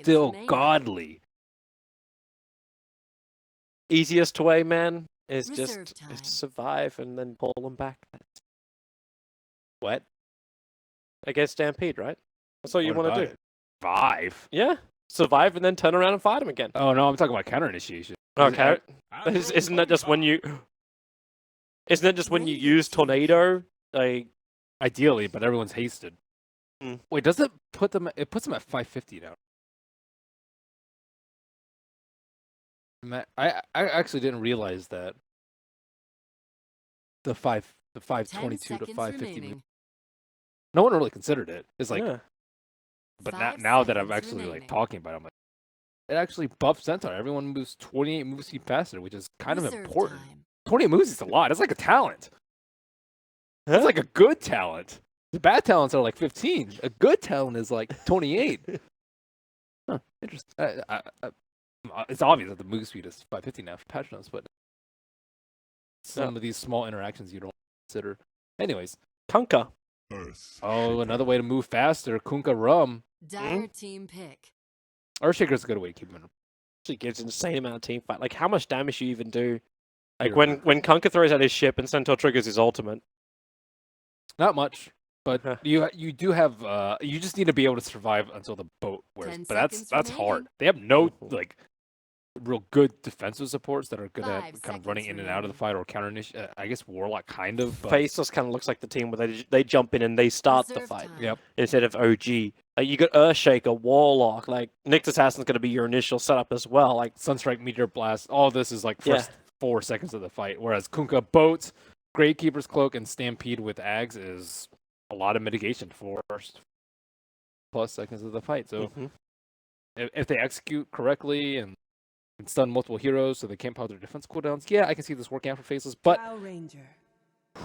still godly. Easiest way, man, is Reserve just time. survive and then pull them back. What? Against Stampede, right? That's all you want to do. Survive. Yeah. Survive and then turn around and fight him again. Oh no, I'm talking about counter initiation. Okay. Isn't that just when you? Isn't that just when you use tornado? Like, Ideally, but everyone's hasted. Mm. Wait, does it put them? It puts them at 550 now. I actually didn't realize that. The 522 to 550. Remaining. No one really considered it. It's like, yeah. but 5 now that I'm seconds actually like remaining. talking about it, I'm like, it actually buffs Centaur. Everyone moves 28 moves speed faster, which is kind of Reserve important. time. 28 moves is a lot. It's like a talent. That's like a good talent. The bad talents are like 15. A good talent is like 28. Huh, interesting. It's obvious that the move speed is 550 now for patch notes, but some of these small interactions you don't consider. Anyways, Kunkka. oh, another way to move faster. Kunkka Rum. Dire team pick. Earthshaker's a good way to keep him in. Actually gives an insane amount of team fight. Like, how much damage you even do? Like, when Kunkka throws out his ship and Centaur triggers his ultimate. Not much, but you do have you just need to be able to survive until the boat wears. 10 But that's seconds hard. remaining. They have no like real good defensive supports that are good at 5 kind of running in seconds and out of the fight or counter initiate. I guess Warlock kind of. But Faceless kind of looks like the team where they jump in and they start the Reserve fight time. Yep. instead of OG. Like, you got Earthshaker, Warlock, like Nyx Assassin's going to be your initial setup as well. Like, Sunstrike, Meteor Blast, all this is like Yeah. first 4 seconds of the fight. Whereas Kunkka Boat, Gravekeeper's Cloak, and Stampede with Ags is a lot of mitigation for first plus seconds of the fight. So if they execute correctly and can stun multiple heroes so they can't pop their defense cooldowns, yeah, I can see this working out for Faceless. But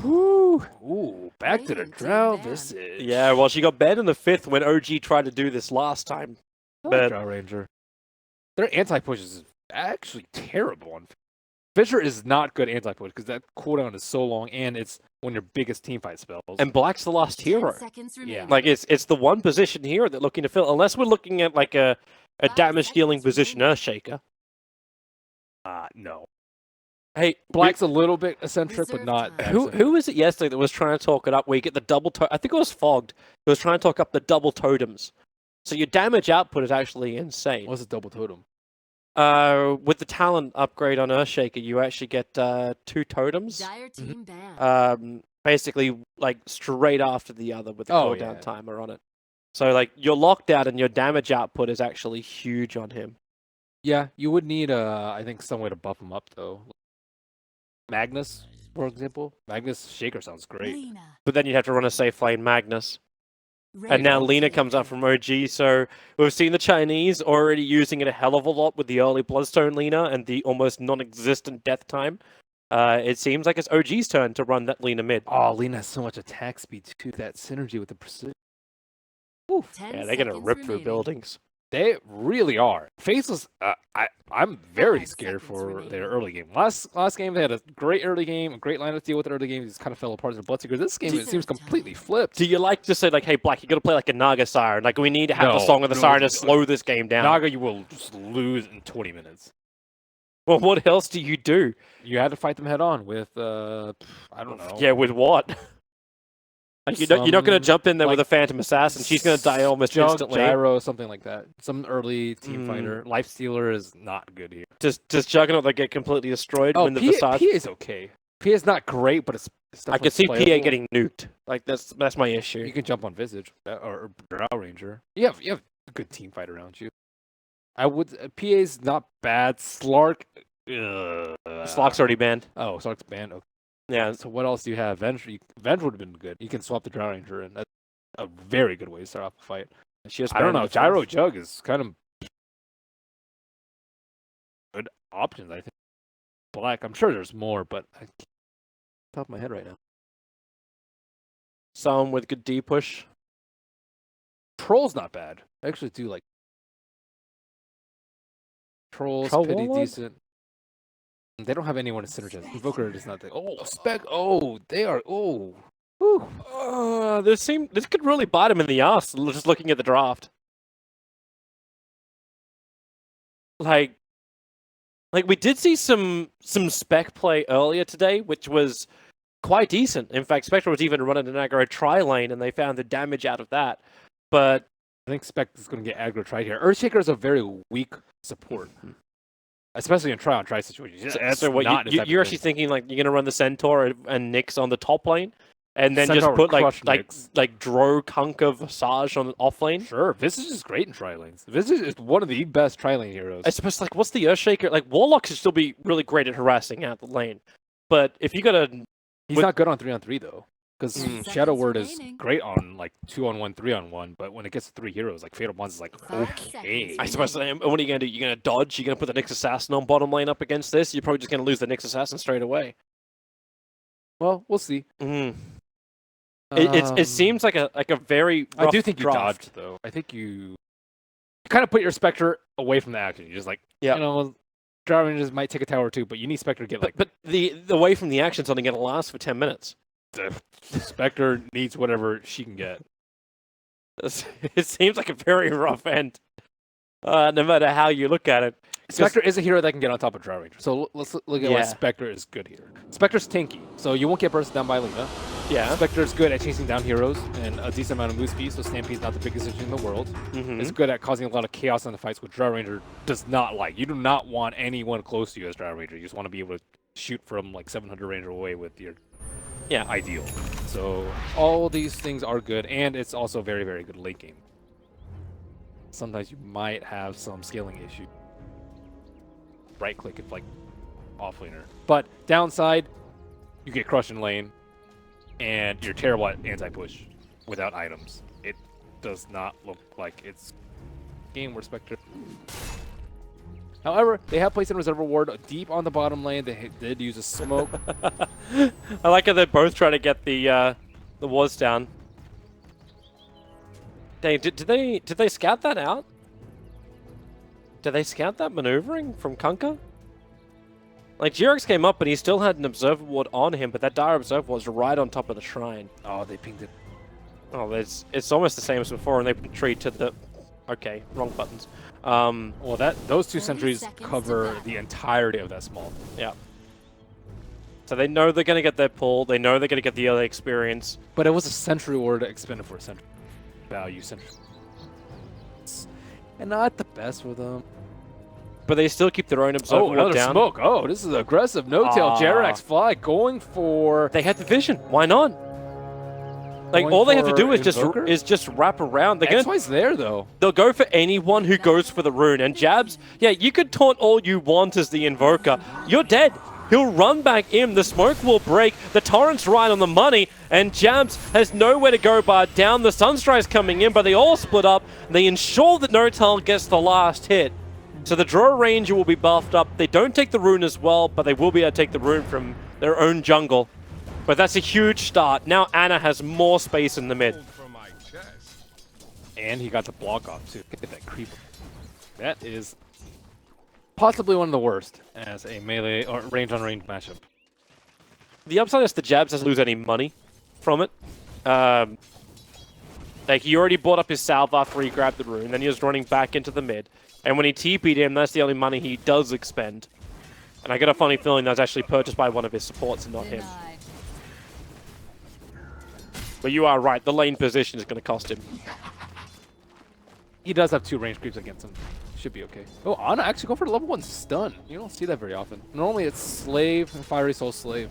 whew, ooh, back to the Radiant team Drow ban. Visage. yeah, well, she got banned in the 5th when OG tried to do this last time. I like but- Drow Ranger. Their anti-push is actually terrible on Fisher is not good anti-push because that cooldown is so long and it's one of your biggest teamfight spells. And Black's the last 10 hero. seconds Yeah. remaining. Like, it's the one position here that looking to fill. Unless we're looking at, like, a 5 damage-dealing seconds position remaining. Earthshaker. No. Hey, Black's a little bit eccentric, but Reserve not. time. who was it yesterday that was trying to talk it up where you get the double I think it was Fogged. Who was trying to talk up the double totems. So your damage output is actually insane. What's a double totem? With the talent upgrade on Earthshaker, you actually get 2 totems. Dire team ban. Basically, like, straight after the other with the Oh, cooldown yeah. timer on it. So, like, your lockdown and your damage output is actually huge on him. Yeah, you would need, I think, some way to buff him up, though. Magnus, for example. Magnus Shaker sounds great. Lena. But then you'd have to run a safe lane Magnus. And Radiant now Lena team comes up pick. from OG, so we've seen the Chinese already using it a hell of a lot with the early Bloodstone Lena and the almost non-existent death time. It seems like it's OG's turn to run that Lena mid. Oh, Lena has so much attack speed, too. That synergy with the precision. Oof. 10 Yeah, they're gonna seconds rip through remaining. buildings. They really are. Faceless, I'm very 5 scared seconds for remaining. their early game. Last game, they had a great early game, a great line to deal with the early game. It just kind of fell apart as a Bloodseeker. This game, it seems completely flipped. Do you like to say, like, hey, Black, you gotta play like a Naga Siren? Like, we need to have the No, Song of the no, Siren no, to slow this game down. Naga, you will just lose in 20 minutes. Well, what else do you do? You had to fight them head on with, I don't know. Yeah, with what? Like, you're not gonna Some, jump in there with like, a Phantom Assassin. She's gonna die almost Jug, instantly. Gyro, something like that. Some early team Mm. fighter. Life Stealer is not good here. Does Juggernaut like get completely destroyed Oh, when the PA Visage? is okay. PA is not great, but it's I definitely could see PA playable. getting nuked. Like, that's my issue. You can jump on Visage or Drow Ranger. You have a good team fight around you. I would. PA's not bad. Slark. Slock's already banned. Oh, Slark's banned. Okay. Yeah, So what else do you have? Venge would have been good. You can swap the Drow Ranger, and that's a very good way to start off a fight. she was I don't banned in know. the Gyro fourth. Jug is kind of options, I think. Black, I'm sure there's more, but I can't top of my head right now. Someone with good D push. Troll's not bad. I actually do like Troll's Troll pretty Warlord? decent. They don't have anyone to synergize. Invoker is not there. Oh, Spec. Oh, they are. Oh. Whew. This could really bite him in the ass just looking at the draft. like we did see some spec play earlier today, which was quite decent. In fact, Spectre was even running an aggro tri lane, and they found the damage out of that. But I think Spectre is going to get aggro tri here. Earthshaker is a very weak support, especially in tri-on-tri situations. so what you're actually thinking like you're going to run the Centaur and Nyx on the top lane, and then Centaur just put Nyx. like Dro, Kunkka, Visage on the off lane? Sure, Visage is great in tri lanes. Visage is one of the best tri lane heroes. I suppose like what's the Earthshaker? Like Warlock should still be really great at harassing out the lane, but if you got a He's not good on 3-on-3 though, because Shadow Word is remaining. great on like 2-on-1, 3-on-1, but when it gets to 3 heroes, like Fatal Bonds is like 5 okay. seconds. I suppose what are you going to do? You're going to dodge? You're going to put the Nyx Assassin on bottom lane up against this? You're probably just going to lose the Nyx Assassin straight away. Well, we'll see. It seems like a very rough I do think you draft. dodged though. I think you kind of put your Spectre away from the action. You're just like, Yeah. you know, Draw Rangers might take a tower too, but you need Spectre to get like. But the way from the action's only going to last for 10 minutes. Spectre needs whatever she can get. It seems like a very rough end, no matter how you look at it. Spectre is a hero that can get on top of Draw Ranger. So let's look at why Spectre is good here. Spectre's tanky, so you won't get bursted down by Lena. Yeah. Spectre's good at chasing down heroes and a decent amount of move speed, so Stampede's not the biggest issue in the world. It's good at causing a lot of chaos in the fights, which Draw Ranger does not like. You do not want anyone close to you as Draw Ranger. You just want to be able to shoot from like 700 range away with your ideal. So all these things are good, and it's also very, very good late game. Sometimes you might have some scaling issue. Right click if like off laner. But downside, you get crushed in lane, and you're terrible at anti-push without items. It does not look like it's a game where Spectre. However, they have placed in Reservoir Ward deep on the bottom lane. They did use a smoke. I like how they're both trying to get the wards down. Dang, did they scout that out? Did they scout that maneuvering from Kunkka? Like, Jirex came up, but he still had an Observer Ward on him, but that Dire Observer was right on top of the shrine. Oh, they pinged it. Oh, it's almost the same as before, and they retreat to the... Okay, wrong buttons. Well, those 2 30 sentries seconds to cover battle. the entirety of that small. Yeah. So they know they're going to get their pull, they know they're going to get the early experience. But it was a sentry ward expended for a sentry value sentry. And not the best for them. But they still keep their own Observer Ward another down. smoke. Oh, this is aggressive. No-tail. Jerax Fly going for... They had the vision. Why not? Like, Going all they have to for do is Invoker? just wrap around. They're gonna, XY's there, though. they'll go for anyone who goes for the rune. And Jabs, yeah, you could taunt all you want as the Invoker. You're dead. He'll run back in. The smoke will break. The torrent's right on the money. And Jabs has nowhere to go but down. The Sunstride's coming in, but they all split up. They ensure that No-Tail gets the last hit. So the Draw Ranger will be buffed up. They don't take the rune as well, but they will be able to take the rune from their own jungle. But that's a huge start. Now Ana has more space in the mid. And he got the block off, too. Get that creep. That is possibly one of the worst as a melee or range-on-range matchup. The upside is the Jabs doesn't lose any money from it. Like, he already bought up his salve after he grabbed the rune, then he was running back into the mid. And when he TP'd him, that's the only money he does expend. And I get a funny feeling that's actually purchased by one of his supports and not him. Denied. But you are right, the lane position is going to cost him. He does have 2 range creeps against him. Should be okay. Oh, Ana actually go for the level 1 stun. You don't see that very often. Normally it's Slave and Fiery Soul Slave.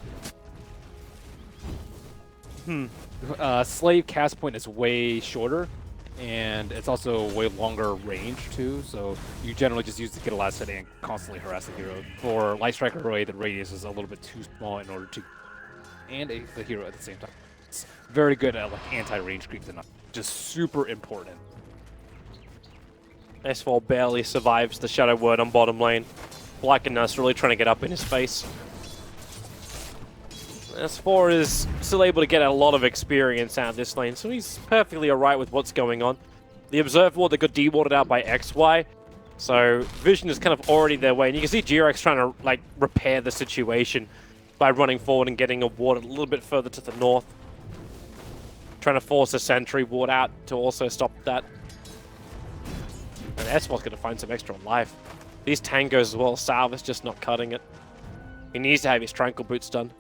Slave cast point is way shorter, and it's also way longer range too, so you generally just use it to get a last hit and constantly harass the hero. For Light Striker Ray, the radius is a little bit too small in order to... and the hero at the same time. It's very good at like anti-range creeps and just super important. S4 barely survives the Shadow Word on bottom lane. Black and Nurse really trying to get up in his face. S4 is still able to get a lot of experience out of this lane, so he's perfectly alright with what's going on. The Observe Ward that got de-warded out by XY, so Vision is kind of already their way, and you can see Jirex trying to like repair the situation by running forward and getting a ward a little bit further to the north. Trying to force a sentry ward out to also stop that. And S4's going to find some extra life. These tangos as well, Salve is just not cutting it. He needs to have his Tranquil Boots done.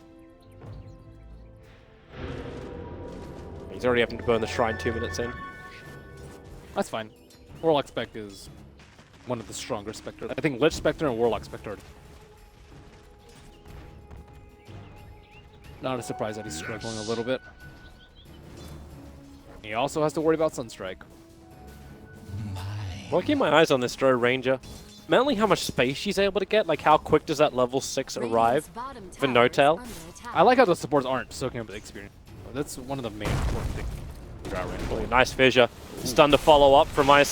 He's already having to burn the Shrine 2 minutes in. That's fine. Warlock Spec is one of the stronger Spectre. I think Lich Spectre and Warlock Spectre. Not a surprise that he's struggling a little bit. He also has to worry about Sunstrike. Well, I keep my eyes on this Drow Ranger. Mainly how much space she's able to get, like how quick does that level 6 arrive for No-Tail? I like how the supports aren't soaking up the experience. That's one of the main important things. Really nice fissure. Stun to follow up from Ice,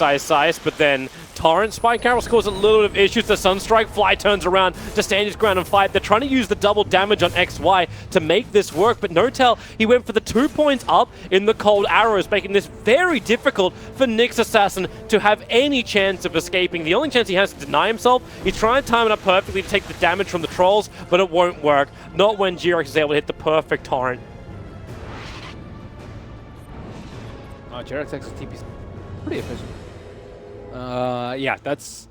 but then Torrent Spike Arrows cause a little bit of issues. The Sunstrike Fly turns around to stand his ground and fight. They're trying to use the double damage on XY to make this work, but No-Tail, he went for the 2 points up in the cold arrows, making this very difficult for Nyx Assassin to have any chance of escaping. The only chance he has to deny himself, he's trying to time it up perfectly to take the damage from the trolls, but it won't work. Not when Jirax is able to hit the perfect Torrent. Jirax X's TP is pretty efficient. Yeah, that's...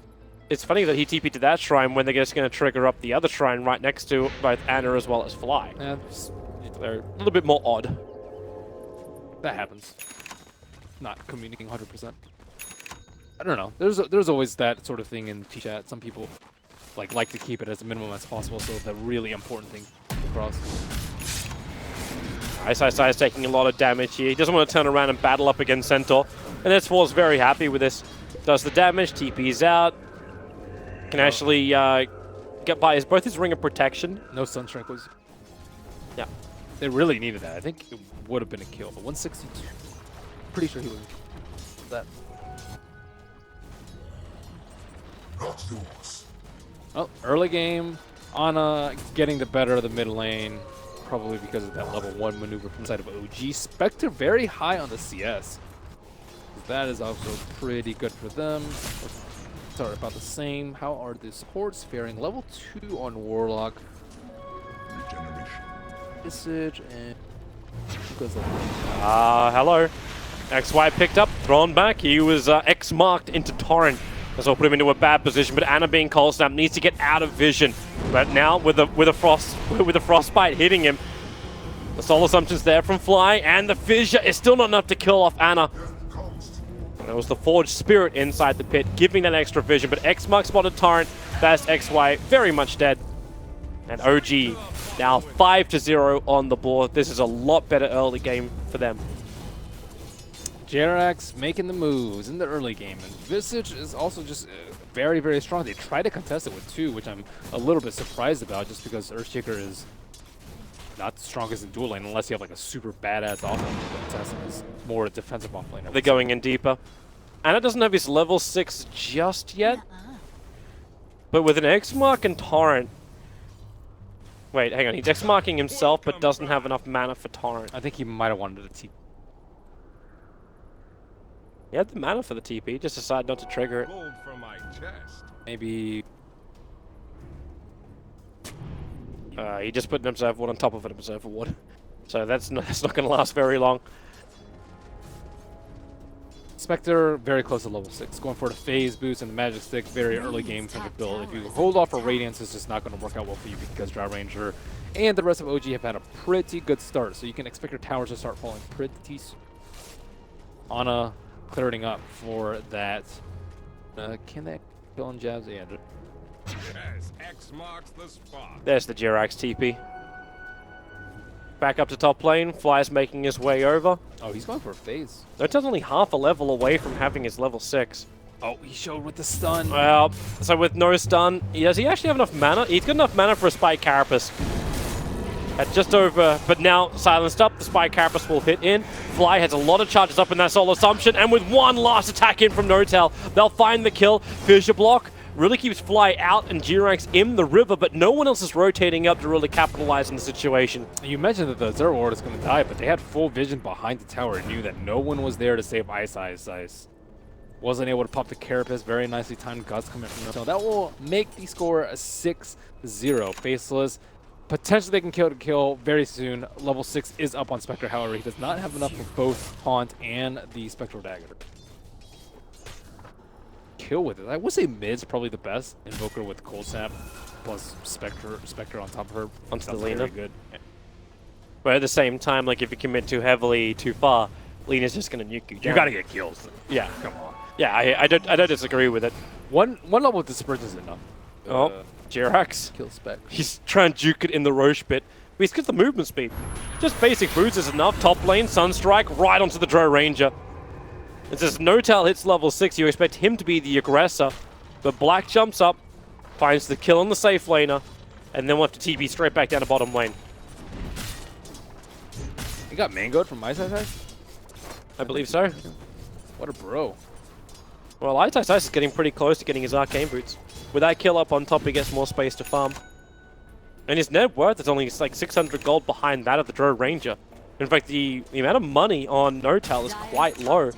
It's funny that he TP'd to that shrine when they're just going to trigger up the other shrine right next to both Anna as well as Fly. They're a little bit more odd. That happens. Not communicating 100%. I don't know. There's always that sort of thing in chat. Some people like to keep it as minimum as possible, so the really important thing across. Ice is taking a lot of damage here. He doesn't want to turn around and battle up against Centaur. And S4's very happy with this. Does the damage, TP's out. Can actually get by both his Ring of Protection. No Sunstrike was... Yeah. They really needed that. I think it would have been a kill, but 162. Pretty sure he was that. Well, early game, Ana getting the better of the mid lane. Probably because of that level 1 maneuver from the side of OG. Spectre very high on the CS. That is also pretty good for them. Sorry, about the same. How are the supports faring? Level 2 on Warlock. Message and... hello. XY picked up, thrown back. He was X-marked into Torrent. That's all put him into a bad position, but Ana being cold snap needs to get out of vision. But now with a frostbite hitting him, the soul assumption's there from Fly, and the fissure is still not enough to kill off Ana. And it was the Forged Spirit inside the pit, giving that extra vision. But X-Mark spotted Torrent, fast XY very much dead, and OG now 5-0 on the board. This is a lot better early game for them. Jirax making the moves in the early game, and Visage is also just very, very strong. They try to contest it with 2, which I'm a little bit surprised about, just because Earthshaker is not the strongest in dual lane, unless you have like a super badass offense. Assassin is more a defensive off lane. They're going in deeper. Ana doesn't have his level 6 just yet, but with an X-Mark and Torrent... Wait, hang on, he's X-Marking himself, but doesn't have enough mana for Torrent. I think he might have wanted to TP. He had the mana for the TP, just decided not to trigger it. Maybe... he just put an Observer Ward on top of an Observer Ward. So that's not going to last very long. Spectre, very close to level 6. Going for the phase boost and the magic stick, very early game kind of build. If you hold off for Radiance, it's just not going to work out well for you because Drow Ranger and the rest of OG have had a pretty good start. So you can expect your towers to start falling pretty soon. Ana clearing up for that. Can they kill on jabs? Yeah. Yes, X marks the spot. There's the Jirax TP. Back up to top lane. Fly's making his way over. Oh, he's going for a phase. No-Tail's only half a level away from having his level 6. Oh, he showed with the stun. Well, so with no stun, does he actually have enough mana? He's got enough mana for a Spike Carapace. At just over, but now silenced up, the Spike Carapace will hit in. Fly has a lot of charges up in that Soul Assumption, and with one last attack in from No-Tail, they'll find the kill. Fissure block really keeps Fly out and Jirax in the river, but no one else is rotating up to really capitalize on the situation. You mentioned that the Zero Ward is going to die, but they had full vision behind the tower and knew that no one was there to save Ice. Wasn't able to pop the Carapace. Very nicely timed Guts coming from No-Tail. That will make the score a 6-0. Faceless. Potentially they can kill very soon. Level 6 is up on Spectre, however, he does not have enough for both Haunt and the Spectral Dagger. kill with it. I would say mid's probably the best. Invoker with Cold Snap plus Spectre on top of her. Onto the Sounds Lina. very good. But at the same time, like if you commit too heavily, too far, Lina's just gonna nuke you down. You gotta get kills. Yeah. Come on. Yeah, I don't disagree with it. One level of dispersion is enough. Oh, Jirax. Kill Spec. He's trying to juke it in the Roche bit. But he's got the movement speed. Just basic boots is enough. Top lane, Sunstrike, right onto the Drow Ranger. It says Notal hits level 6. You expect him to be the aggressor. But Black jumps up, finds the kill on the safe laner, and then we'll have to TP straight back down to bottom lane. You got mangoed from my side? I believe so. What a bro. Well, Ice is getting pretty close to getting his arcane boots. With that kill up on top, he gets more space to farm. And his net worth is only like 600 gold behind that of the Drow Ranger. In fact, the amount of money on Notal is quite low.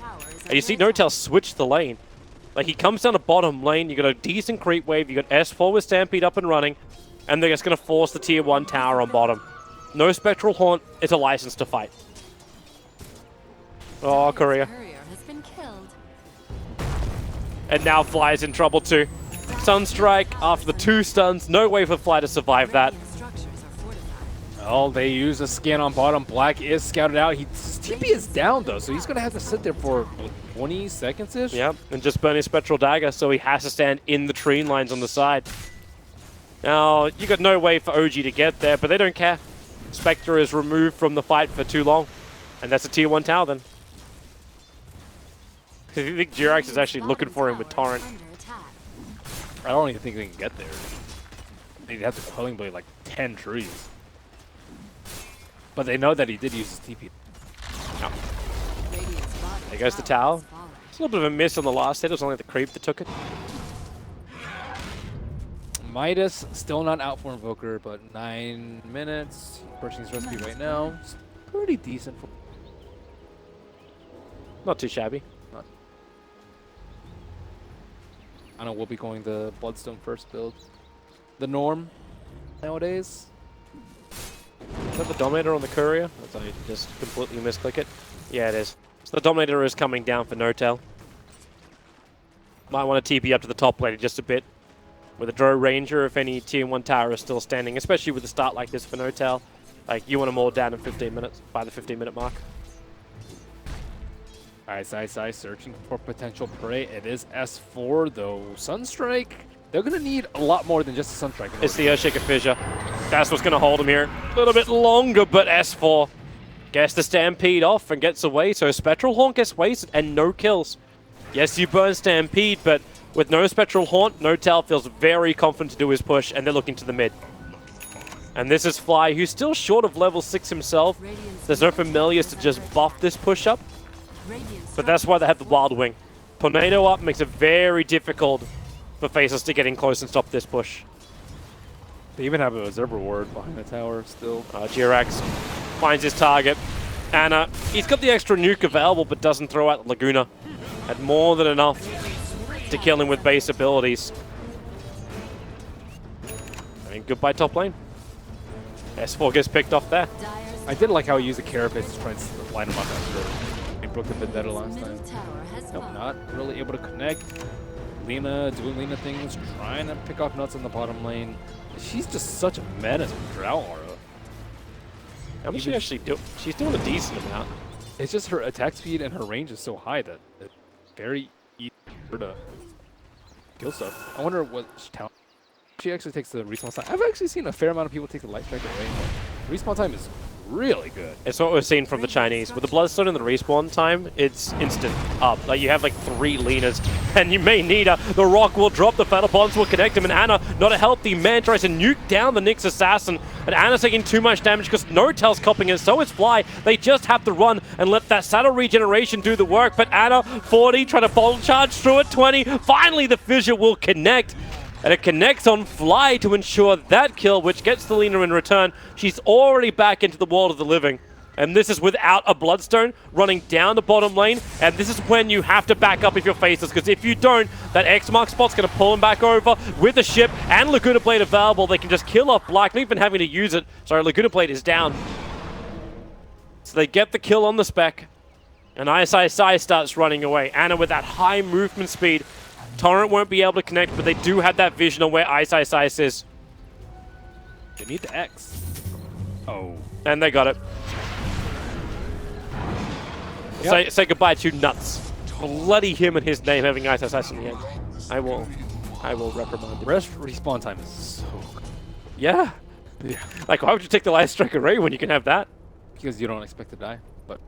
And you see Notal switch the lane. Like, he comes down to bottom lane, you got a decent creep wave, you got S4 with Stampede up and running, and they're just going to force the tier 1 tower on bottom. No Spectral Haunt, it's a license to fight. Oh, Korea. Has been killed. And now Fly's in trouble too. Sunstrike after the 2 stuns, no way for Fly to survive that. Radiant structures are fortified. Oh, they use a scan on bottom. Black is scouted out. His TP is down though, so he's gonna have to sit there for 20 seconds-ish. Yep, and just burn his Spectral Dagger, so he has to stand in the tree lines on the side. Now, you got no way for OG to get there, but they don't care. Spectre is removed from the fight for too long, and that's a tier 1 tower then. I think Jirax is actually looking for him with Torrent. Under attack. I don't even think they can get there. They'd have to Quelling Blade like 10 trees. But they know that he did use his TP. No. Radiant's bottom There goes the tower tower. has fallen. It's a little bit of a miss on the last hit. It was only the creep that took it. Midas still not out for Invoker, but 9 minutes. Pushing his recipe right now. It's pretty decent for. Not too shabby. I know we'll be going the Bloodstone first build. The norm nowadays. Is that the Dominator on the Courier? I thought you just completely misclick it. Yeah, it is. So the Dominator is coming down for Notal. Might want to TP up to the top lane just a bit. With a Drow Ranger, if any tier 1 tower is still standing, especially with a start like this for Notal. Like, you want them all down in 15 minutes, by the 15-minute mark. Ice, searching for potential prey. It is S4 though. Sunstrike, they're gonna need a lot more than just a Sunstrike. It's the Earthshaker Fissure. That's what's going to hold him here. A little bit longer, but S4 gets the Stampede off and gets away. So Spectral Haunt gets wasted and no kills. Yes, you burn Stampede, but with no Spectral Haunt, Notal feels very confident to do his push, and they're looking to the mid. And this is Fly, who's still short of level 6 himself. There's no familiars to just buff this push-up. But that's why they have the Wild Wing. Tornado up makes it very difficult for Faceless to get in close and stop this push. They even have a Observer Ward behind the tower still. Jirax finds his target. And he's got the extra nuke available, but doesn't throw out Laguna. Had more than enough to kill him with base abilities. I mean, goodbye top lane. S4 gets picked off there. I did like how he used the Carapace to try and line him up after. He broke a bit better last time. Middle tower has Nope, fallen. not really able to connect. Lina doing Lina things, trying to pick off nuts in the bottom lane. She's just such a menace with Drow Aura. How much she actually do? She's doing a decent amount. It's just her attack speed and her range is so high that it's very easy for her to kill stuff. I wonder what talent she actually takes the respawn time. I've actually seen a fair amount of people take the light strike away. Respawn time is really good. It's what we've seen from the Chinese. With the Bloodstone and the respawn time, it's instant up. Like, you have like 3 Linas, and you may need her. The Rock will drop, the Fatal Bonds will connect him, and Ana, not a help. The man tries to nuke down the Nyx Assassin, and Ana's taking too much damage because Notel's copping it, so is Fly. They just have to run and let that saddle regeneration do the work, but Ana, 40, trying to bolt charge through it, 20. Finally, the fissure will connect. And it connects on Fly to ensure that kill, which gets the Lina in return. She's already back into the world of the living. And this is without a Bloodstone running down the bottom lane. And this is when you have to back up if you're Faceless, because if you don't, that X mark spot's going to pull him back over with the ship and Laguna Blade available. They can just kill off Black, not even having to use it. Sorry, Laguna Blade is down. So they get the kill on the spec. And ISI starts running away. Ana with that high movement speed Torrent won't be able to connect, but they do have that vision on where Ice is. They need the X. Oh. And they got it. Yep. Say goodbye to Nuts. Bloody him and his name having Ice in the end. I will reprimand him. Respawn time is so good. Yeah. Like, why would you take the Light Strike Array when you can have that? Because you don't expect to die. But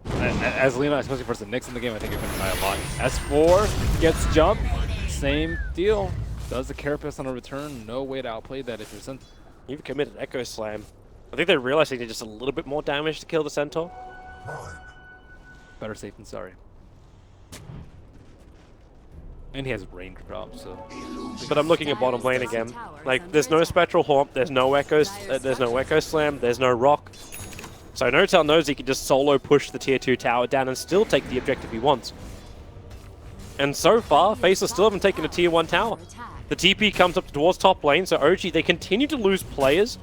as Lena, especially versus the Knicks in the game, I think you're going to die a lot. S4 gets jumped. Same deal. Does the Carapace on a return? No way to outplay that if you're sent. You've committed Echo Slam. I think they're realizing they did just a little bit more damage to kill the Centaur. Better safe than sorry. And he has raindrops, so. But I'm looking at bottom lane again. Like, there's no Spectral Haunt, there's no Echoes, there's no Echo Slam, there's no Rock. So Notel knows he can just solo push the tier 2 tower down and still take the objective he wants. And so far, Faceless still haven't taken a tier 1 tower. The TP comes up towards top lane, so OG, they continue to lose players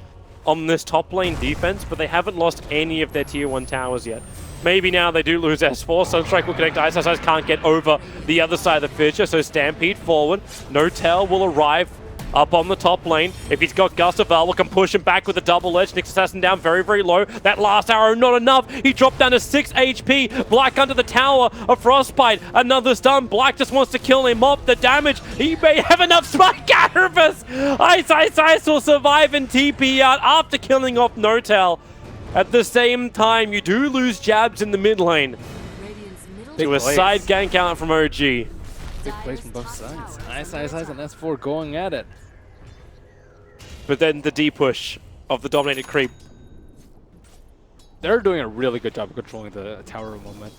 on this top lane defense, but they haven't lost any of their tier 1 towers yet. Maybe now they do lose S4. Sunstrike will connect. Ice can't get over the other side of the Fissure, so Stampede forward. Notel will arrive up on the top lane. If he's got Gust of Valor, can push him back with a double edge. Nyx Assassin down very, very low. That last arrow, not enough. He dropped down to 6 HP. Black under the tower. A Frostbite. Another stun. Black just wants to kill him off. The damage. He may have enough Spike Carapace. Ice will survive and TP out after killing off Notel. At the same time, you do lose Jabs in the mid lane to a side gank out from OG. Big plays from both sides. Ice and S4 going at it. But then the D-push of the dominated creep. They're doing a really good job of controlling the tower moment.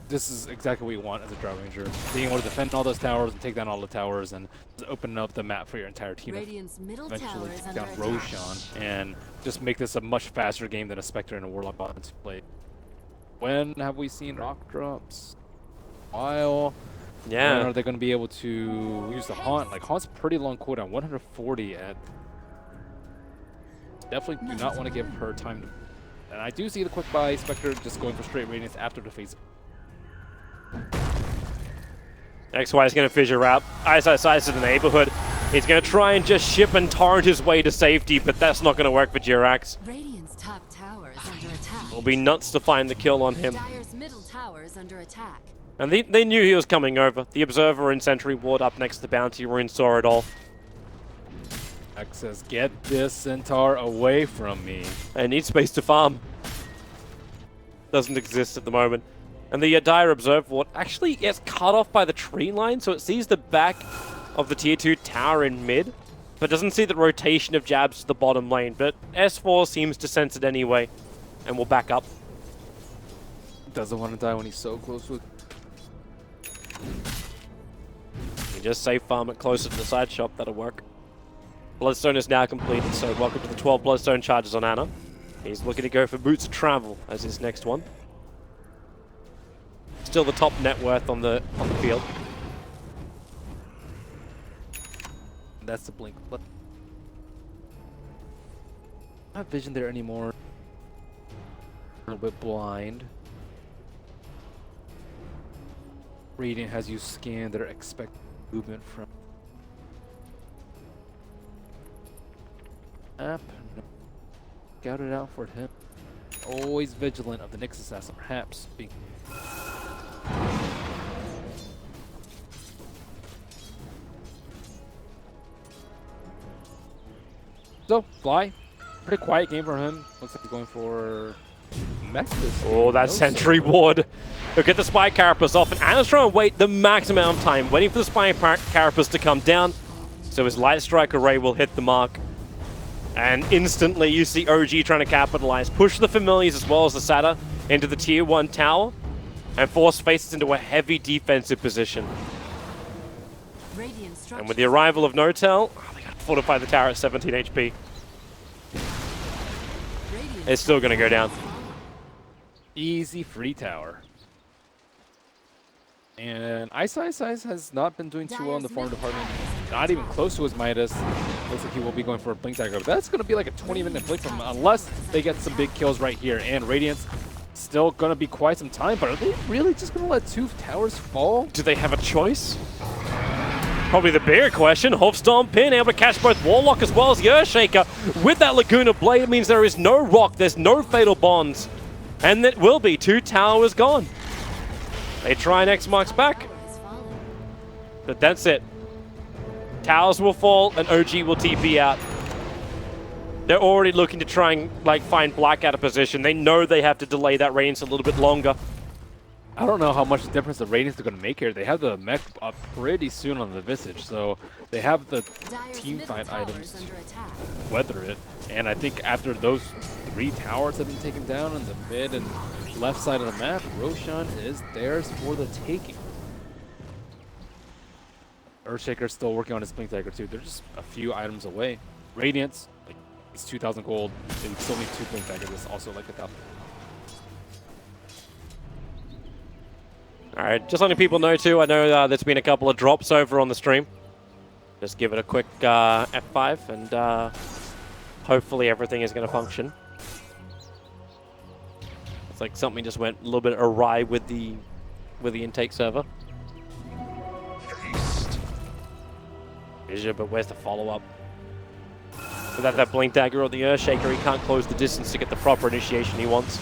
This is exactly what you want as a Drought Ranger. Being able to defend all those towers and take down all the towers and just open up the map for your entire team. Eventually take down Roshan and just make this a much faster game than a Spectre and a Warlock bot to play. When have we seen rock drops? While. Yeah. When are they going to be able to use the Haunt? Like, Haunt's pretty long cooldown, 140 at... Definitely do not want to give her time to... And I do see the quick buy, Spectre just going for straight Radiance after the phase. XY is going to fissure out. Ice to the neighborhood. He's going to try and just ship and torrent his way to safety, but that's not going to work for Jirax. Radiant's top tower is under attack. It'll be nuts to find the kill on him. Dire's middle tower is under attack. And they knew he was coming over. The Observer and Sentry Ward up next to the Bounty Rune saw it all. X says, get this Centaur away from me. I need space to farm. Doesn't exist at the moment. And the Dire Observer Ward actually gets cut off by the tree line, so it sees the back of the tier 2 tower in mid, but doesn't see the rotation of Jabs to the bottom lane. But S4 seems to sense it anyway, and will back up. Doesn't want to die when he's so close with... You just safe farm it closer to the side shop, that'll work. Bloodstone is now completed, so welcome to the 12 Bloodstone charges on Ana. He's looking to go for Boots of Travel as his next one. Still the top net worth on the field. That's the blink. Not vision there anymore. A little bit blind. Radiant has you scan their expected movement from app. Scout it out for him. Always vigilant of the Nyx Assassin, perhaps being. So, Fly. Pretty quiet game for him. Looks like he's going for mech this game. Oh, that Sentry Ward. He'll get the Spy Carapace off, and Ana's trying to wait the max amount of time, waiting for the Spy Carapace to come down, so his Light Strike Array will hit the mark. And instantly you see OG trying to capitalize, push the Familiars as well as the Sata into the tier 1 tower, and force Faces into a heavy defensive position. And with the arrival of Notel, they got to fortify the tower at 17 HP. It's still going to go down. Easy free tower. And Ice has not been doing too well in the farm department. Not even close to his Midas. Looks like he will be going for a Blink Dagger. That's going to be like a 20-minute blink from him unless they get some big kills right here. And Radiance still going to be quite some time, but are they really just going to let 2 towers fall? Do they have a choice? Probably the bigger question. Hofstorm Pin able to catch both Warlock as well as the Earthshaker. With that Laguna Blade, it means there is no Rock, there's no Fatal Bonds. And it will be 2 towers gone. They try and X marks back, but that's it. Towers will fall and OG will TP out. They're already looking to try and find Black out of position. They know they have to delay that Radiance a little bit longer. I don't know how much difference the Radiance are going to make here. They have the mech up pretty soon on the Visage, so they have the team fight items to weather it. And I think after those 3 towers have been taken down on the mid and left side of the map, Roshan is theirs for the taking. Earthshaker's still working on his Blink Dagger too. They're just a few items away. Radiance, it's 2,000 gold. They would still need 2 Blink Daggers. It's also like 1,000. All right, just letting people know too, I know there's been a couple of drops over on the stream. Just give it a quick F5 and hopefully everything is going to function. It's like something just went a little bit awry with the intake server. Vision, but where's the follow-up? Without that Blink Dagger or the Earthshaker, he can't close the distance to get the proper initiation he wants.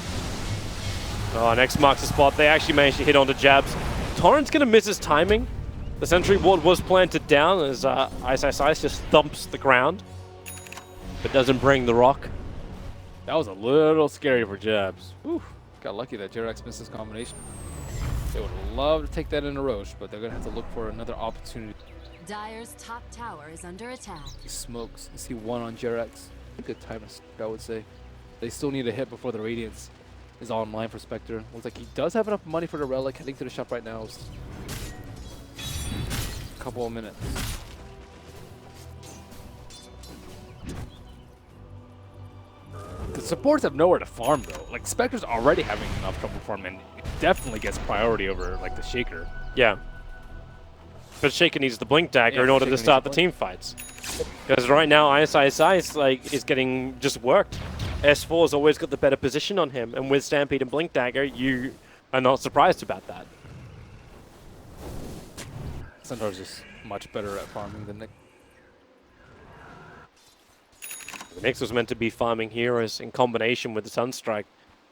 Oh, next marks the spot. They actually managed to hit onto Jabs. Torrent's going to miss his timing. The sentry ward was planted down as Ice just thumps the ground, but doesn't bring the rock. That was a little scary for Jabs. Whew. Got lucky that Jirax missed his combination. They would love to take that into Roche, but they're going to have to look for another opportunity. Dire's top tower is under attack. He smokes. You see 1 on Jirax. A good time to smoke, I would say. They still need a hit before the Radiance is online for Spectre. Looks like he does have enough money for the Relic. Heading to the shop right now. A couple of minutes. The supports have nowhere to farm though. Like Spectre's already having enough trouble farming. It definitely gets priority over like the Shaker. Yeah. But Shaker needs the Blink Dagger in order to start the team fights. Because right now Ice is getting just worked. S4's always got the better position on him, and with Stampede and Blink Dagger, you are not surprised about that. Centaur's just much better at farming than Nick. Nyx was meant to be farming heroes in combination with the Sunstrike,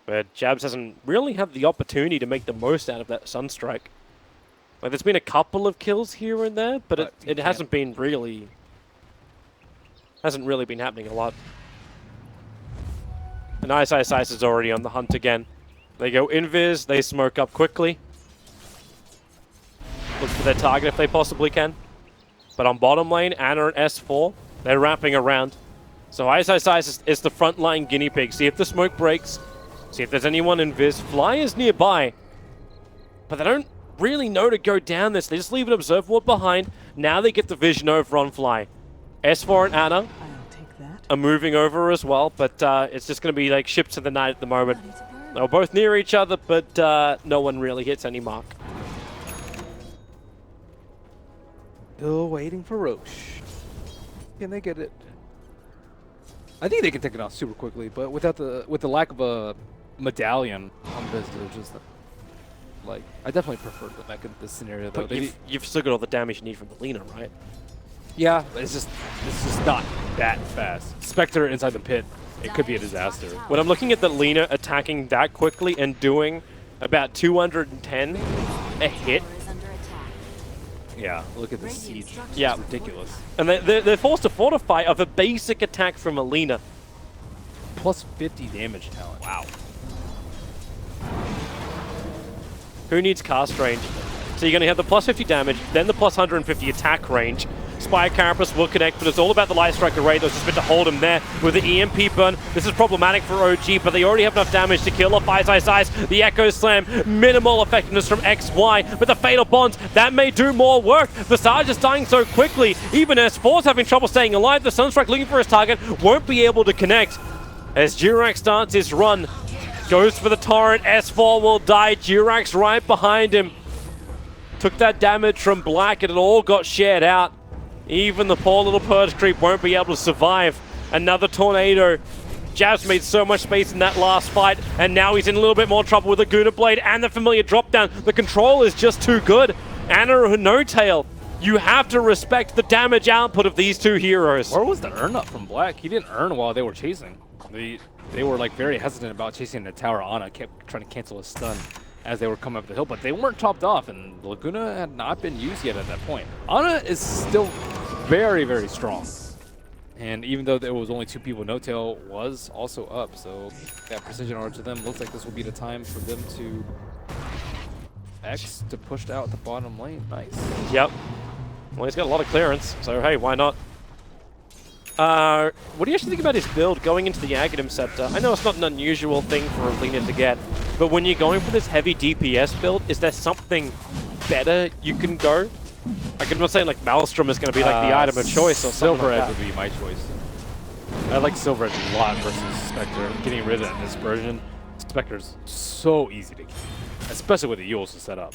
but Jabs hasn't really had the opportunity to make the most out of that Sunstrike. Like, there's been a couple of kills here and there, but it hasn't been really... hasn't really been happening a lot. And Ice is already on the hunt again. They go invis, they smoke up quickly. Look for their target if they possibly can. But on bottom lane, Ana and S4, they're wrapping around. So Ice is the frontline guinea pig. See if the smoke breaks. See if there's anyone invis. Fly is nearby. But they don't really know to go down this. They just leave an observe ward behind. Now they get the vision over on Fly. S4 and Ana are moving over as well, but it's just going to be like ships of the night at the moment. They're both near each other, but no one really hits any mark. Still waiting for Roche. Can they get it? I think they can take it out super quickly, but with the lack of a medallion on this, they're just like, I definitely prefer the mech in this scenario though. But you've still got all the damage you need from the Lina, right? Yeah, but it's just not that fast. Spectre inside the pit, it could be a disaster. When I'm looking at the Lina attacking that quickly and doing about 210 a hit. Yeah, look at the siege. Yeah, it's ridiculous. And they're forced to fortify of a basic attack from Alina. Plus 50 damage talent. Wow. Who needs cast range? So you're going to have the plus 50 damage, then the plus 150 attack range. Spire Carapace will connect, but it's all about the Light Strike array. That's just meant to hold him there with the EMP burn. This is problematic for OG, but they already have enough damage to kill off Ice. The Echo Slam, minimal effectiveness from XY, but the Fatal Bonds, that may do more work. Visage is dying so quickly. Even S4's having trouble staying alive. The Sunstrike looking for his target, won't be able to connect. As Jirax starts his run, goes for the Torrent. S4 will die. Jirax right behind him. Took that damage from Black and it all got shared out. Even the poor little Purge Creep won't be able to survive. Another Tornado Jabs made so much space in that last fight, and now he's in a little bit more trouble with Laguna Blade and the familiar drop down. The control is just too good. Anna No Tail, you have to respect the damage output of these two heroes. Where was the earn up from Black? He didn't earn while they were chasing. They were like very hesitant about chasing the tower. Ana kept trying to cancel his stun as they were coming up the hill, but they weren't topped off, and Laguna had not been used yet at that point. Ana is still very, very strong. And even though there was only 2 people, No Tail was also up, so that precision order to them looks like this will be the time for them to X to push out the bottom lane. Nice. Yep. Well, he's got a lot of clearance, so hey, why not? What do you actually think about his build going into the Aghanim Scepter? I know it's not an unusual thing for a laner to get, but when you're going for this heavy DPS build, is there something better you can go? Like, I'm not saying like Maelstrom is going to be like the item of choice or something Silver like Edge that. would be my choice. I like Silver Edge a lot versus Spectre. Getting rid of that dispersion. Spectre's so easy to kill, especially with the Yules to set up.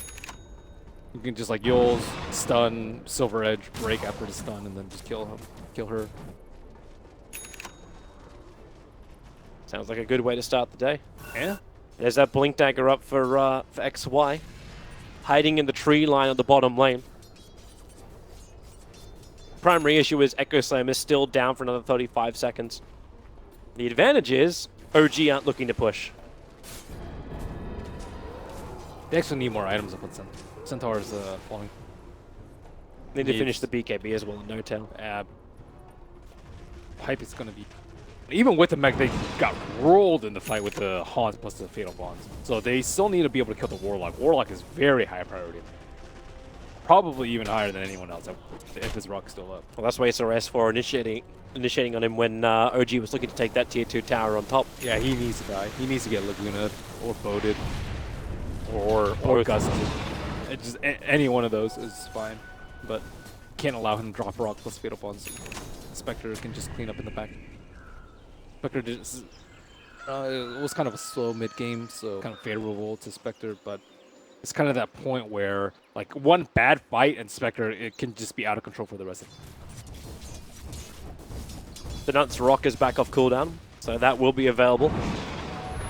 You can just like Yules, stun, Silver Edge, break after the stun, and then just kill him, kill her. Sounds like a good way to start the day. Yeah. There's that Blink Dagger up for XY. Hiding in the tree line on the bottom lane. Primary issue is Echo Slam is still down for another 35 seconds. The advantage is OG aren't looking to push. They actually need more items up on Centaur's falling. Need to finish the BKB as well, No Tail. Pipe is going to be... Even with the mech, they got rolled in the fight with the Haunts plus the Fatal Bonds. So they still need to be able to kill the Warlock. Warlock is very high priority. Probably even higher than anyone else if his rock's still up. Well, that's why it's S4 initiating on him when OG was looking to take that tier 2 tower on top. Yeah, he needs to die. He needs to get Laguna or Boated or Gusted. Just any one of those is fine, but can't allow him to drop rock plus Fatal Bonds. Spectre can just clean up in the back. Spectre just, it was kind of a slow mid game, so kind of favorable to Spectre, but it's kind of that point where like one bad fight and Spectre, it can just be out of control for the rest of it. The Nuts Rock is back off cooldown, so that will be available.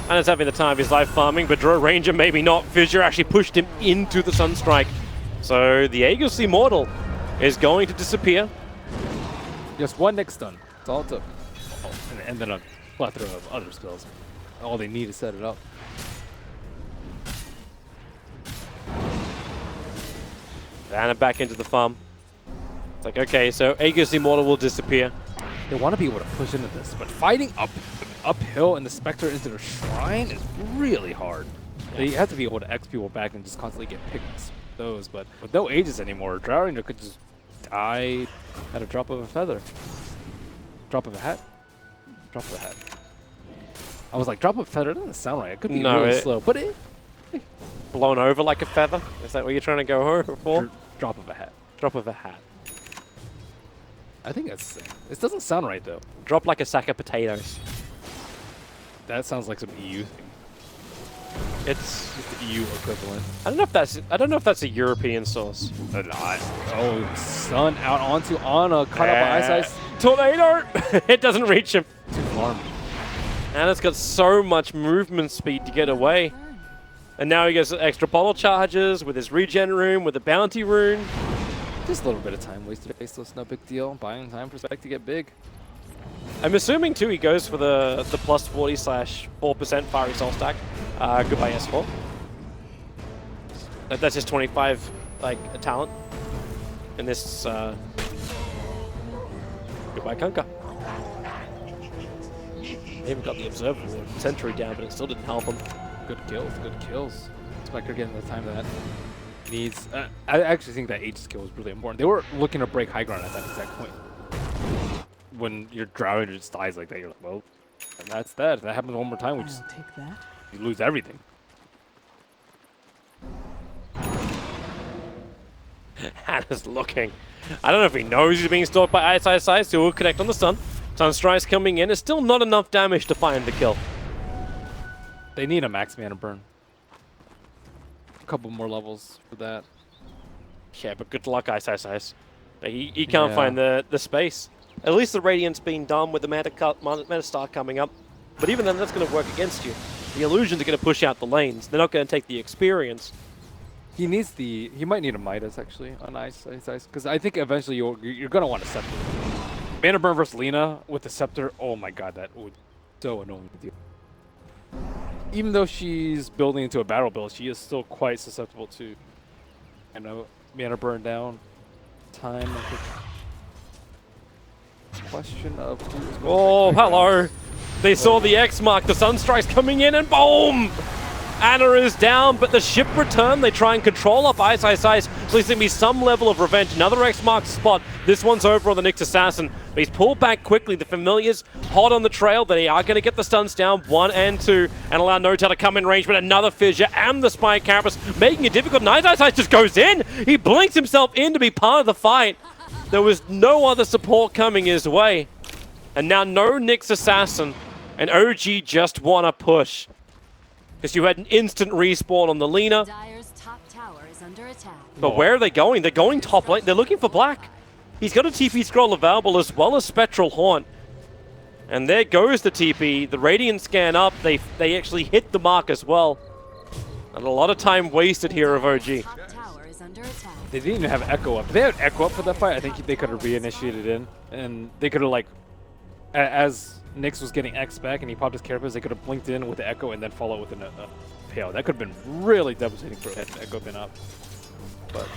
And it's having the time of his life farming, but Draw Ranger maybe not. Fissure actually pushed him into the Sunstrike. So the Aegis Immortal is going to disappear. Just one next stun. That's all it took. Oh, and then a plethora of other spells. All they need to set it up. And back into the farm. It's like, okay, so Aegis Immortal will disappear. They want to be able to push into this, but fighting uphill and the Spectre into the Shrine is really hard. They have to be able to X people back and just constantly get picked those, but with no Aegis anymore, Drow Ranger could just die at a drop of a feather. Drop of a hat? Drop of a hat. I was like, drop of a feather doesn't sound right. It could be really slow, but it... Blown over like a feather? Is that what you're trying to go over for? Drop of a hat. Drop of a hat. I think that's... It doesn't sound right, though. Drop like a sack of potatoes. That sounds like some EU thing. It's just the EU equivalent. I don't know if that's a European source. Oh, stun out onto Ana, caught up by Ice. Tornado! It doesn't reach him. Too far. And it's got so much movement speed to get away. And now he gets extra bottle charges with his regen rune, with the bounty rune. Just a little bit of time wasted. Faceless, no big deal. Buying time for Spec to get big. I'm assuming too he goes for the plus 40/4% Fiery Soul stack. Goodbye S4. That's his 25 like a talent. And this goodbye Kunkka. They even got the Observer Sentry down, but it still didn't help him. Good kills, good kills. Spectre getting the time that needs. I actually think that Aegis kill was really important. They were looking to break high ground at that exact point. When your Drow Ranger just dies like that, you're like, well, that's that. If that happens one more time, we just take that. You lose everything. Hannah's looking. I don't know if he knows he's being stalked by Ice, so we'll connect on the stun. Sunstrike's coming in. It's still not enough damage to find the kill. They need a max mana burn. A couple more levels for that. Yeah, but good luck, Ice. He can't find the space. At least the Radiant's been done with the Meta Star coming up. But even then, that's going to work against you. The illusions are going to push out the lanes. They're not going to take the experience. He needs the. He might need a Midas actually on ice, because I think eventually you're gonna want a scepter. Mana Burn versus Lina with the scepter. Oh my god, that would so annoying to deal. Even though she's building into a battle build, she is still quite susceptible to, mana burn down time. I think. Question of who is Oh, hello. They saw the X mark. The Sunstrike's coming in and boom! Ana is down, but the ship return. They try and control up Ice. So there's going to be some level of revenge. Another X marks spot. This one's over on the Nyx Assassin. But he's pulled back quickly. The Familiars hot on the trail. They are going to get the stuns down, 1 and 2, and allow Notel to come in range. But another Fissure and the Spike Carapace making it difficult. Ice just goes in. He blinks himself in to be part of the fight. There was no other support coming his way. And now no Nyx Assassin. And OG just want to push. Because you had an instant respawn on the Lina. Dire's top tower is under attack. But where are they going? They're going top lane. They're looking for Black. He's got a TP scroll available as well as Spectral Haunt. And there goes the TP. The Radiant scan up. They actually hit the mark as well. And a lot of time wasted here of OG. Top tower is under attack. They didn't even have Echo up. If they had Echo up for that fight, I think they could have reinitiated in, and they could have like, as Nyx was getting X back and he popped his Carapace, they could have blinked in with the Echo and then followed with a Pale. That could have been really devastating for had Echo been up. But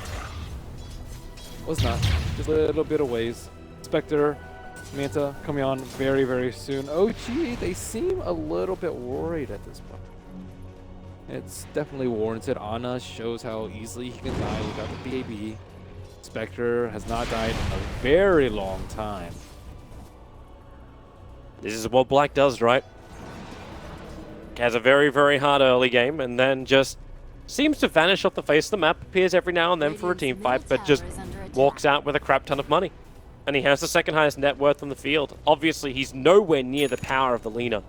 was not. Just a little bit of ways. Spectre, Manta coming on very, very soon. OG, they seem a little bit worried at this point. It's definitely warranted. Ana shows how easily he can die without the BAB. Spectre has not died in a very long time. This is what Black does, right? Has a very, very hard early game and then just seems to vanish off the face of the map, appears every now and then for a team fight, but just walks out with a crap ton of money. And he has the second highest net worth on the field. Obviously, he's nowhere near the power of the Lina.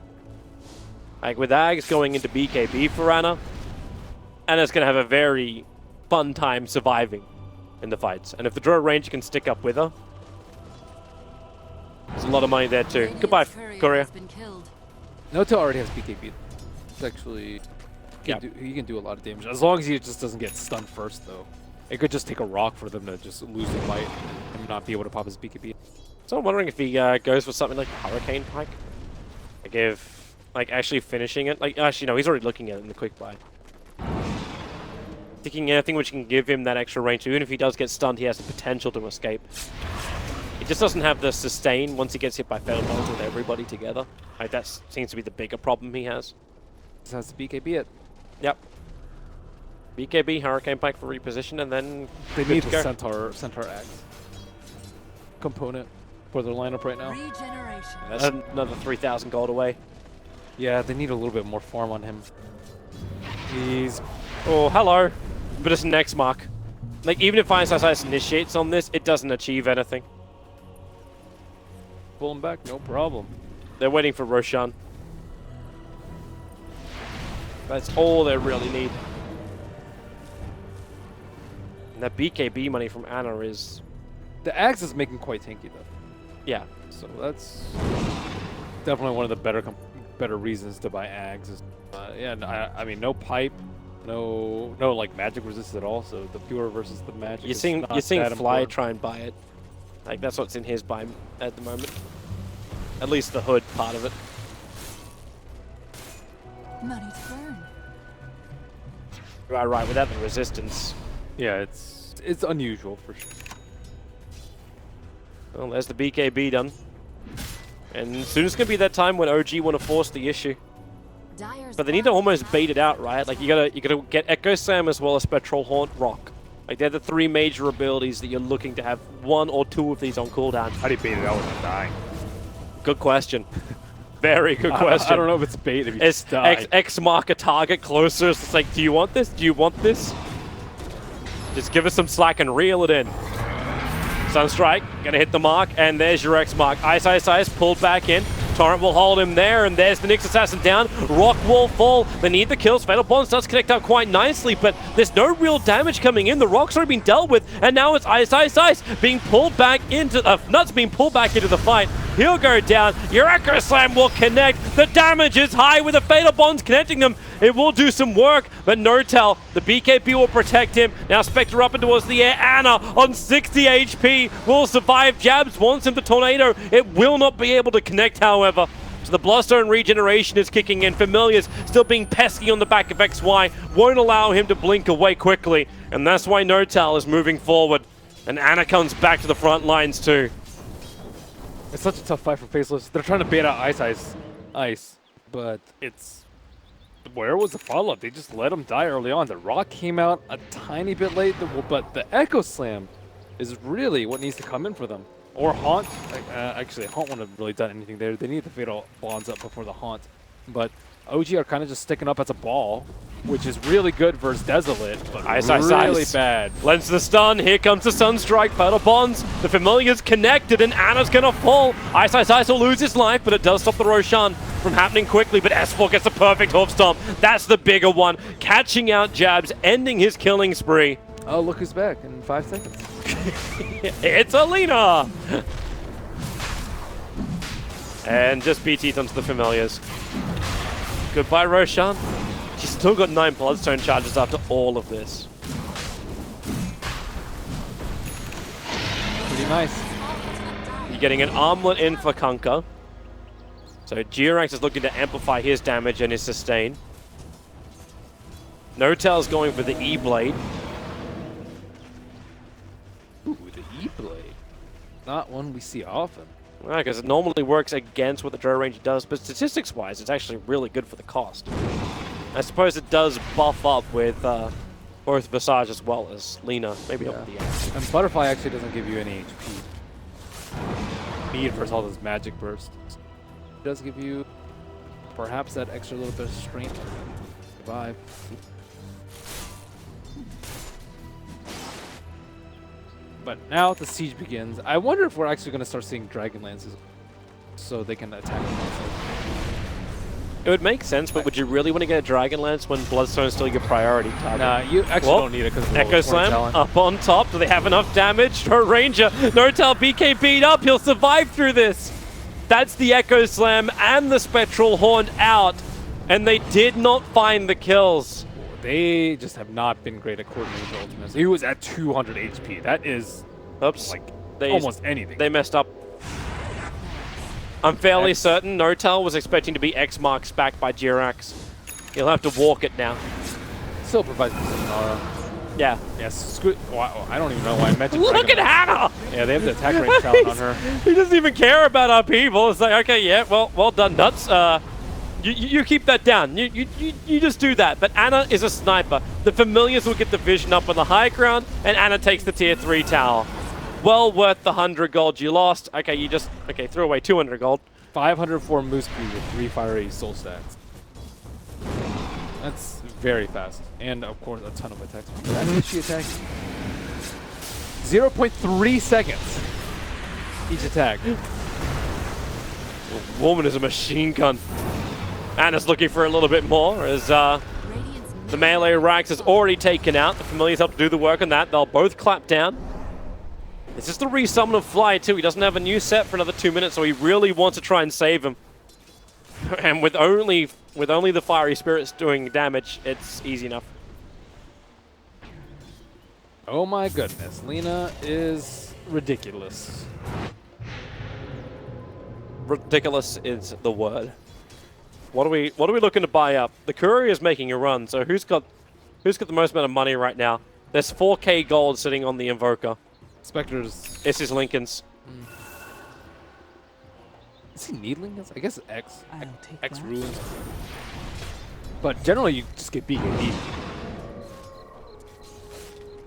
Like with Ags going into BKB for Ana, Ana's going to have a very fun time surviving in the fights. And if the Draw Ranger can stick up with her, there's a lot of money there too. Goodbye, Courier. Noto already has BKB. It's actually, he can do a lot of damage. As long as he just doesn't get stunned first, though. It could just take a rock for them to just lose the fight and not be able to pop his BKB. So I'm wondering if he goes for something like Hurricane Pike. Like if, like actually finishing it. Like actually no, he's already looking at it in the quick buy. Thinking anything which can give him that extra range. Even if he does get stunned, he has the potential to escape. He just doesn't have the sustain once he gets hit by Fatal Bones with everybody together. Like that seems to be the bigger problem he has. Just has to BKB it. Yep. BKB, Hurricane Pike for reposition, and then they need the Centaur Axe component for their lineup right now. Regeneration. That's another 3,000 gold away. Yeah, they need a little bit more farm on him. He's... Oh, hello. But it's an X mark. Like, even if Ice initiates on this, it doesn't achieve anything. Pull him back, no problem. They're waiting for Roshan. That's all they really need. And that BKB money from Ana is... The Axe is making quite tanky, though. Yeah. So that's definitely one of the better reasons to buy Ags. Yeah, I mean, no pipe, no like magic resistance at all. So the pure versus the magic. You're seeing Fly try and buy it. Like that's what's in his buy at the moment. At least the hood part of it. Money to burn. Right. Without the resistance. Yeah, it's unusual for sure. Well, there's the BKB done. And soon it's going to be that time when OG want to force the issue. But they need to almost bait it out, right? Like you gotta get Echo Slam as well as Spectral Haunt Rock. Like they're the three major abilities that you're looking to have one or two of these on cooldown. How do you bait it out without dying? Good question. Very good question. I don't know if it's bait if you just die. X mark a target closer. It's like, do you want this? Do you want this? Just give us some slack and reel it in. Sunstrike, gonna hit the mark, and there's your X mark. Ice, pulled back in. Torrent will hold him there, and there's the Nyx Assassin down. Rock will fall. They need the kills. Fatal Bonds does connect up quite nicely, but there's no real damage coming in. The Rock's already been dealt with, and now it's Ice being pulled back into Nuts being pulled back into the fight. He'll go down. Your Echo Slam will connect. The damage is high with the Fatal Bonds connecting them. It will do some work, but Nortel, the BKB will protect him. Now Spectre up and towards the air. Ana on 60 HP will survive. Jabs wants him to tornado. It will not be able to connect, however. So the Bloodstone regeneration is kicking in. Familiar's still being pesky on the back of XY. Won't allow him to blink away quickly. And that's why Nortel is moving forward. And Ana comes back to the front lines too. It's such a tough fight for Faceless. They're trying to bait out Ice, but it's... Where was the follow-up? They just let him die early on. The Rock came out a tiny bit late, but the Echo Slam is really what needs to come in for them. Or Haunt. Actually, Haunt wouldn't have really done anything there. They need the Fatal Bonds up before the Haunt. But OG are kind of just sticking up as a ball, which is really good versus Desolate, but really bad. Lends the stun. Here comes the Sunstrike. Fatal Bonds. The Familiar's connected, and Ana's going to fall. Ice will lose his life, but it does stop the Roshan from happening quickly. But S4 gets a perfect hoof stomp. That's the bigger one. Catching out Jabs, ending his killing spree. Oh, look who's back in 5 seconds. It's Alina! And just BT'd onto the Familiars. Goodbye, Roshan. She's still got 9 Bloodstone charges after all of this. Pretty nice. You're getting an armlet in for Kunkka. So Jirax is looking to amplify his damage and his sustain. Notel's going for the E-Blade. Ooh, the E-Blade. Not one we see often. Well, because it normally works against what the Drow Ranger does, but statistics-wise, it's actually really good for the cost. I suppose it does buff up with both Visage as well as Lina, maybe up at the end. And Butterfly actually doesn't give you any HP. Need versus all those magic bursts. It does give you perhaps that extra little bit of strength to survive. But now the siege begins. I wonder if we're actually going to start seeing Dragon Lances so they can attack them also. It would make sense, but would you really want to get a Dragon Lance when Bloodstone is still your priority target? Nah, you actually don't need it because Echo Slam up on top. Do they have enough damage? For Ranger, Nortel BK beat up. He'll survive through this. That's the Echo Slam and the Spectral Horn out, and they did not find the kills. They just have not been great at coordinating the ultimates. He was at 200 HP. That is like almost anything. They messed up. I'm fairly certain Nortel was expecting to be X marks back by Jirax. He'll have to walk it now. Still provides some aura. Yeah. Yes. Wow, I don't even know why I mentioned Look at Hannah! Yeah, they have the attack range talent on her. He doesn't even care about our people. It's like, okay, yeah, well done, Nuts. You keep that down. You just do that. But Ana is a sniper. The Familiars will get the vision up on the high ground, and Ana takes the tier 3 tower. Well worth the 100 gold you lost. Okay, you just threw away 200 gold. 504 Moose Speed with 3 fiery soul stats. That's very fast. And of course a ton of attacks. That's she attack. 0.3 seconds each attack. The woman is a machine gun. Ana's looking for a little bit more as the melee Rax is already taken out. The Familiars help to do the work on that. They'll both clap down. It's just the resummon of Fly too. He doesn't have a new set for another 2 minutes, so he really wants to try and save him. And with only the Fiery Spirits doing damage, it's easy enough. Oh my goodness, Lina is ridiculous. Ridiculous is the word. What are we looking to buy up? The Courier is making a run, so who's got the most amount of money right now? There's 4k gold sitting on the Invoker. Spectre's. This is Lincoln's. Is he needling us? I guess X ruins. But generally, you just get BKB.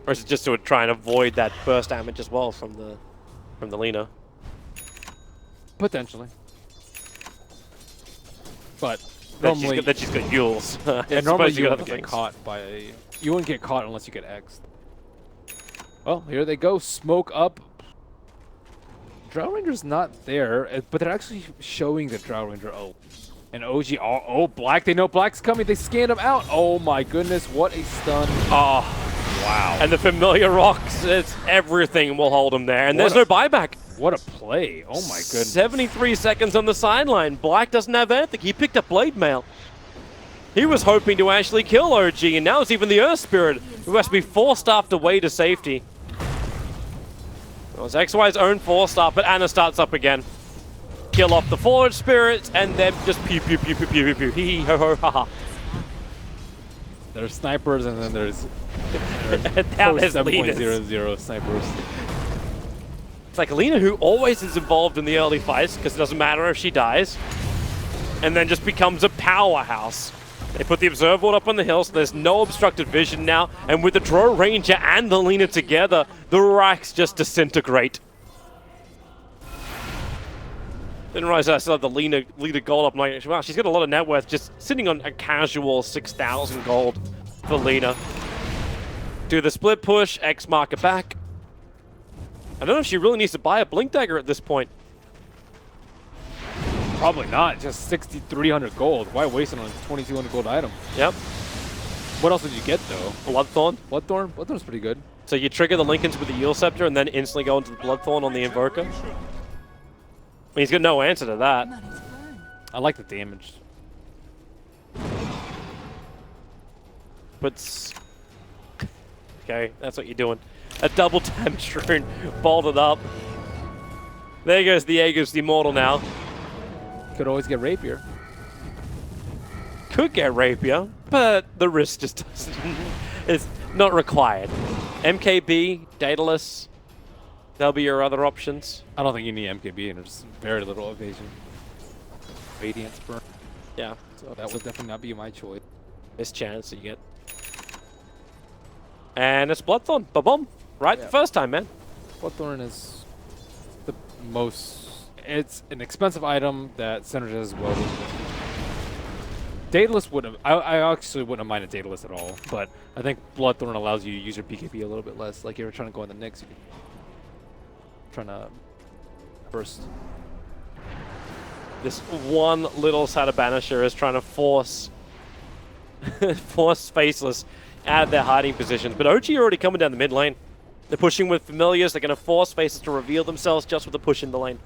Or is it just to try and avoid that burst damage as well from the Lina? Potentially. But normally, that she's got Yules. Yeah, normally you wouldn't get caught by you wouldn't get caught unless you get X'd. Well, here they go. Smoke up. Drow Ranger's not there, but they're actually showing the Drow Ranger ult. And OG, oh, Black, they know Black's coming. They scanned him out. Oh my goodness, what a stun. Oh, Wow. And the familiar rocks, it's everything will hold him there. And there's no buyback. What a play. Oh my goodness. 73 seconds on the sideline. Black doesn't have anything. He picked up Blade Mail. He was hoping to actually kill OG, and now it's even the Earth Spirit who has to be force-staffed away to safety. Well, it's XY's own force-staff, but Anna starts up again. Kill off the Forge Spirits, and then just pew pew pew pew pew pew pew hee hee ho ho ha ha. There's snipers, and then there's Now there's 7.00 snipers. It's like Lina, who always is involved in the early fights, because it doesn't matter if she dies, and then just becomes a powerhouse. They put the Observer Ward up on the hill, so there's no obstructed vision now, and with the Drow Ranger and the Lina together, the racks just disintegrate. Didn't realize I still had the Lina gold up. Like, wow, she's got a lot of net worth just sitting on a casual 6,000 gold for Lina. Do the split push, X mark it back. I don't know if she really needs to buy a Blink Dagger at this point. Probably not. Just 6,300 gold. Why waste it on a 2,200 gold item? Yep. What else did you get, though? Bloodthorn. Bloodthorn? Bloodthorn's pretty good. So you trigger the Lincolns with the Eel Scepter and then instantly go into the Bloodthorn on the Invoker. I mean, he's got no answer to that. Money to burn. I like the damage. But okay, that's what you're doing. A double damage rune bolted up. There goes the Aegis the Immortal now. Could always get Rapier. Could get Rapier, but the risk just doesn't. It's not required. MKB, Daedalus, that'll be your other options. I don't think you need MKB, and there's very little evasion. Radiance burn. Yeah, So that would definitely not be my choice. this chance that you get. And it's Bloodthorn, ba-boom. Right the Yeah. first time, man. Bloodthorn is the most... It's an expensive item that synergizes well with Daedalus wouldn't have... I actually wouldn't have minded Daedalus at all, but I think Bloodthorn allows you to use your BKB a little bit less. Like, if you're trying to go in the Nyx, you can... Trying to burst. This one little Sada Banisher is trying to force Faceless out of their hiding positions. But OG are already coming down the mid lane. They're pushing with Familiars. They're going to force Faceless to reveal themselves just with a push in the lane.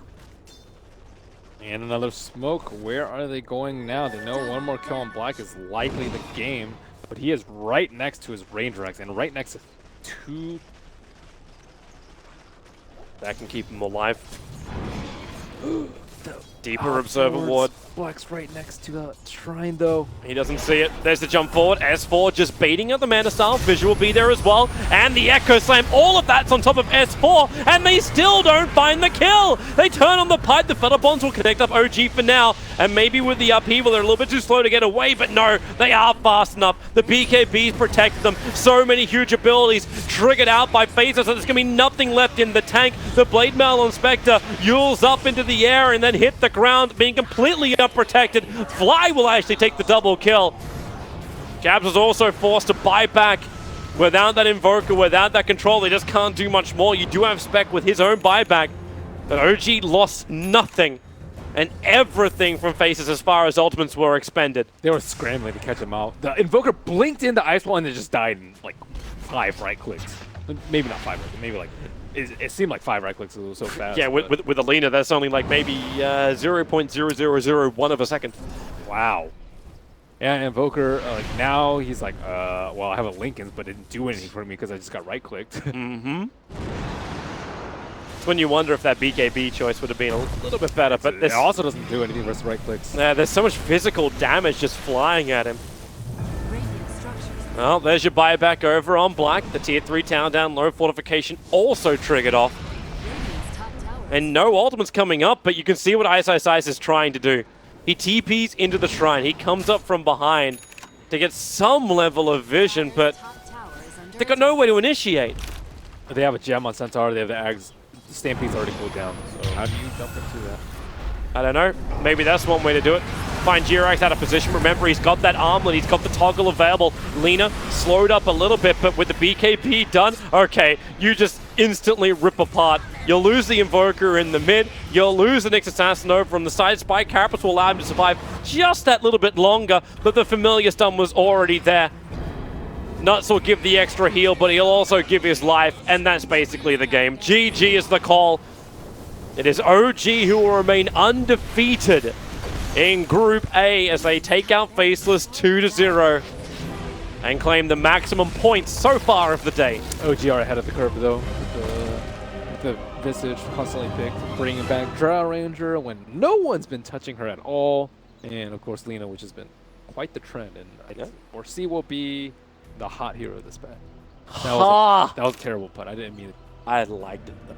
And another smoke. Where are they going now? They know one more kill on Black is likely the game, but he is right next to his Ranger X and right next to two... That can keep him alive. Deeper Observer Ward. Black's right next to the shrine, though. He doesn't see it. There's the jump forward. S4 just baiting at the Mana Style. Visual will be there as well. And the Echo Slam. All of that's on top of S4. And they still don't find the kill. They turn on the pipe. The Feather Bonds will connect up OG for now. And maybe with the upheaval, they're a little bit too slow to get away. But no, they are fast enough. The BKBs protect them. So many huge abilities triggered out by Phaser. So there's going to be nothing left in the tank. The Blade Mail on Spectre yules up into the air and then hit the ground, being completely unprotected. Fly will actually take the double kill. Jabs was also forced to buy back. Without that Invoker, without that control, they just can't do much more. You do have Spec with his own buyback, but OG lost nothing and everything from Faces as far as ultimates were expended. They were scrambling to catch him out. The Invoker blinked into Ice Wall and they just died in like 5 right clicks. Maybe not 5 right, maybe like... It seemed like 5 right clicks, it was so fast. Yeah, with Alina, that's only like maybe 0.0001 of a second. Wow. Yeah, Invoker, like now he's like, well, I have a Lincoln's, but it didn't do anything for me because I just got right clicked. Mm-hmm. It's when you wonder if that BKB choice would have been a little bit better, but It also doesn't do anything versus right clicks. there's so much physical damage just flying at him. Radiant structures. Well, there's your buyback over on Black. The tier 3 town down low fortification also triggered off. Radiant's top tower. And no ultimates coming up, but you can see what Ice is trying to do. He TPs into the shrine. He comes up from behind to get some level of vision, but Top tower is under they got no way to initiate. They have a gem on Centaur, they have the Ags. The Stampede's already pulled down, so how do you jump into that? I don't know. Maybe that's one way to do it. Find Jirax out of position. Remember, he's got that armlet. He's got the toggle available. Lina slowed up a little bit, but with the BKB done, okay, you just instantly rip apart. You'll lose the Invoker in the mid. You'll lose the Nyx Assassin over on the side. Spike Carapace will allow him to survive just that little bit longer, but the Familiar stun was already there. Nuts will give the extra heal, but he'll also give his life, and that's basically the game. GG is the call. It is OG who will remain undefeated in Group A as they take out Faceless 2-0 and claim the maximum points so far of the day. OG are ahead of the curve though. With the Visage constantly picked, bringing back Drow Ranger when no one's been touching her at all. And of course Lina, which has been quite the trend, and I foresee will be the hot hero of this patch. That was a terrible putt. I didn't mean it. I liked it though.